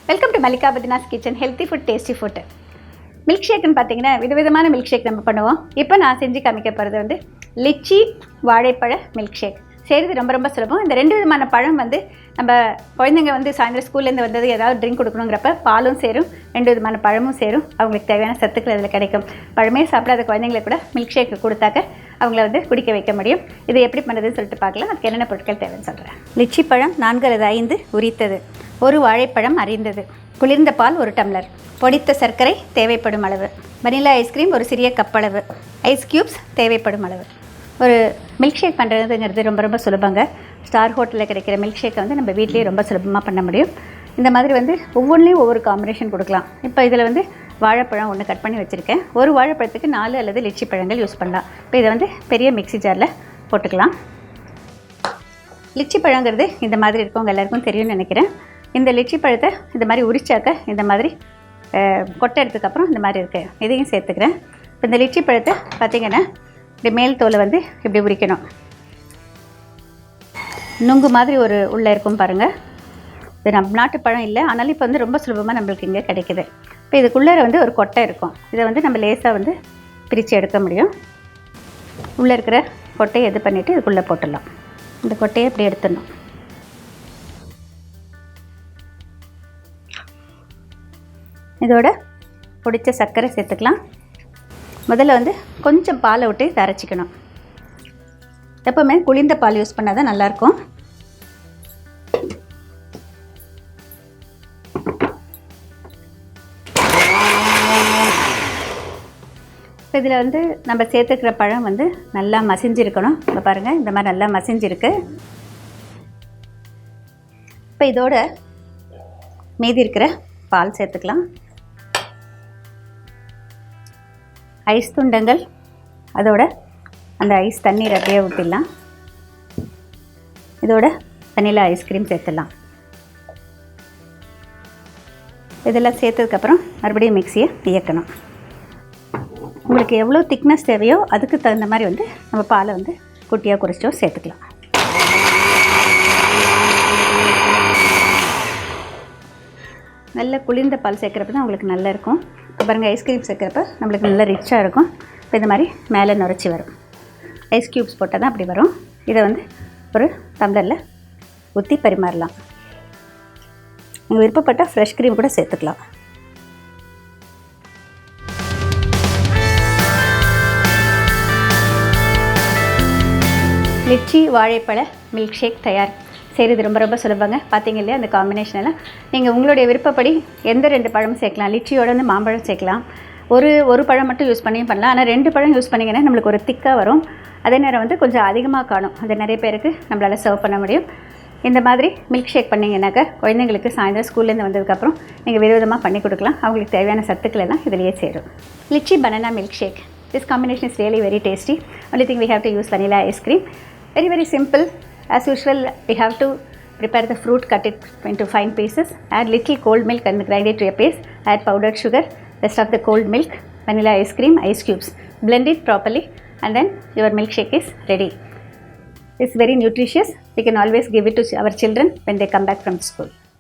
Welcome to Mallika Badrinath kitchen. Healthy food, tasty food. Milk ஷேக்குன்னு பார்த்தீங்கன்னா விதவிதமான மில்க் ஷேக் நம்ம பண்ணுவோம். இப்போ நான் செஞ்சு காமிக்க போகிறது வந்து லிச்சி வாழைப்பழ மில்க் ஷேக். செய்கிறது ரொம்ப ரொம்ப சுலபம். இந்த 2 விதமான பழம் வந்து நம்ம குழந்தைங்க வந்து சாயந்தரம் ஸ்கூல்லேருந்து வந்தது ஏதாவது ட்ரிங்க் கொடுக்கணுங்கிறப்ப பாலும் சேரும், 2 விதமான பழமும் சேரும். அவங்களுக்கு தேவையான சத்துக்கள் அதில் கிடைக்கும். பழமே சாப்பிடாத குழந்தைங்களுக்கு கூட மில்க் ஷேக் கொடுத்தாக்க அவங்கள வந்து குடிக்க வைக்க முடியும். இது எப்படி பண்ணுறதுன்னு சொல்லிட்டு பார்க்கலாம். அதுக்கு என்னென்ன பொருட்கள் தேவைன்னு சொல்கிறேன். லிச்சி பழம் 4 அல்லது 5 உரித்தது, 1 வாழைப்பழம் அரிந்தது, குளிர்ந்த பால் 1 டம்ளர், பொடித்த சர்க்கரை தேவைப்படும் அளவு, வனிலா ஐஸ்கிரீம் ஒரு சிறிய கப் அளவு, ஐஸ் க்யூப்ஸ் தேவைப்படும் அளவு. ஒரு மில்க் ஷேக் பண்ணுறதுங்கிறது ரொம்ப ரொம்ப சுலபங்க. ஸ்டார் ஹோட்டலில் கிடைக்கிற மில்க் ஷேக்கை வந்து நம்ம வீட்லேயே ரொம்ப சுலபமாக பண்ண முடியும். இந்த மாதிரி வந்து ஒவ்வொன்றிலையும் ஒவ்வொரு காம்பினேஷன் கொடுக்கலாம். இப்போ இதில் வந்து வாழைப்பழம் 1 கட் பண்ணி வச்சுருக்கேன். ஒரு வாழைப்பழத்துக்கு 4 அல்லது லிச்சி பழங்கள் யூஸ் பண்ணலாம். இப்போ இதை வந்து பெரிய மிக்ஸி ஜாரில் போட்டுக்கலாம். லிச்சி பழங்கிறது இந்த மாதிரி இருக்கும், எல்லாருக்கும் தெரியும்னு நினைக்கிறேன். இந்த லிச்சி பழத்தை இந்த மாதிரி உரிச்சாக்க இந்த மாதிரி கொட்டை எடுத்ததுக்கப்புறம் இந்த மாதிரி இருக்குது. இதையும் சேர்த்துக்கிறேன். இப்போ இந்த லிச்சி பழத்தை பார்த்திங்கன்னா இப்படி மேல் தோலை வந்து இப்படி உரிக்கணும். நுங்கு மாதிரி ஒரு உள்ளே இருக்கும் பாருங்கள். இது நம்ம நாட்டு பழம் இல்லை, ஆனாலும் இப்போ வந்து ரொம்ப சுலபமாக நம்மளுக்கு இங்கே கிடைக்குது. இப்போ இதுக்குள்ளே வந்து ஒரு கொட்டை இருக்கும். இதை வந்து நம்ம லேசாக வந்து பிரித்து எடுக்க முடியும். உள்ளே இருக்கிற கொட்டையை இது பண்ணிவிட்டு இதுக்குள்ளே போட்டுடலாம். இந்த கொட்டையை இப்படி எடுத்துடணும். இதோட பொடிச்ச சர்க்கரை சேர்த்துக்கலாம். முதல்ல வந்து கொஞ்சம் பாலை விட்டு இதை அரைச்சிக்கணும். எப்போவுமே குளிர்ந்த பால் யூஸ் பண்ணால் தான் நல்லாயிருக்கும். இப்போ இதில் வந்து நம்ம சேர்த்துக்கிற பழம் வந்து நல்லா மசிஞ்சிருக்கணும். இப்போ பாருங்கள், இந்த மாதிரி நல்லா மசிஞ்சிருக்கு. இப்போ இதோட மீதி இருக்கிற பால் சேர்த்துக்கலாம். ஐஸ் துண்டங்கள், அதோட அந்த ஐஸ் தண்ணீர் அப்படியே ஊற்றிடலாம். இதோட வனிலா ஐஸ்கிரீம் சேர்த்துடலாம். இதெல்லாம் சேர்த்ததுக்கப்புறம் மறுபடியும் மிக்சியை இயக்கணும். உங்களுக்கு எவ்வளோ திக்னஸ் தேவையோ அதுக்கு தகுந்த மாதிரி வந்து நம்ம பாலை வந்து குட்டியாக குறைச்சோ சேர்த்துக்கலாம். நல்ல குளிர்ந்த பால் சேர்க்குறப்ப தான் உங்களுக்கு நல்லா இருக்கும். பாருங்கள், ஐஸ்கிரீம் சேர்க்குறப்ப நம்மளுக்கு நல்லா ரிச்சாக இருக்கும். இப்போ இந்த மாதிரி மேலே நுரைச்சி வரும். ஐஸ் க்யூப்ஸ் போட்டால் தான் அப்படி வரும். இதை வந்து ஒரு டம்ளரில் ஊற்றி பரிமாறலாம். நீங்கள் விருப்பப்பட்டால் ஃப்ரெஷ் க்ரீம் கூட சேர்த்துக்கலாம். லிச்சி வாழைப்பழ மில்க் ஷேக் தயார். செய்கிறது ரொம்ப ரொம்ப சுலபங்க. பார்த்தீங்க இல்லையா, அந்த காம்பினேஷனெல்லாம் நீங்கள் உங்களுடைய விருப்பப்படி எந்த 2 பழம் சேர்க்கலாம். லிச்சியோட வந்து மாம்பழம் சேர்க்கலாம். ஒரு பழம் மட்டும் யூஸ் பண்ணியும் பண்ணலாம். ஆனால் 2 பழம் யூஸ் பண்ணிங்கன்னா நம்மளுக்கு ஒரு திக்காக வரும். அதே நேரம் வந்து கொஞ்சம் அதிகமாக காணும். அது நிறைய பேருக்கு நம்மளால் சர்வ் பண்ண முடியும். இந்த மாதிரி மில்க் ஷேக் பண்ணிங்கன்னாக்கா குழந்தைங்களுக்கு சாயந்தரம் ஸ்கூல்லேருந்து வந்ததுக்கப்புறம் நீங்கள் விதவிதமாக பண்ணி கொடுக்கலாம். அவங்களுக்கு தேவையான சத்துக்கள் எல்லாம் இதிலேயே சேரும். Litchi banana milkshake. This combination is really very tasty. only thing we have to use vanilla ice cream. Very simple. As usual, we have to prepare the fruit, cut it into fine pieces, add little cold milk and grind it to a paste, add powdered sugar, rest of the cold milk, vanilla ice cream, ice cubes. Blend it properly and then your milkshake is ready. It's very nutritious. We can always give it to our children when they come back from school.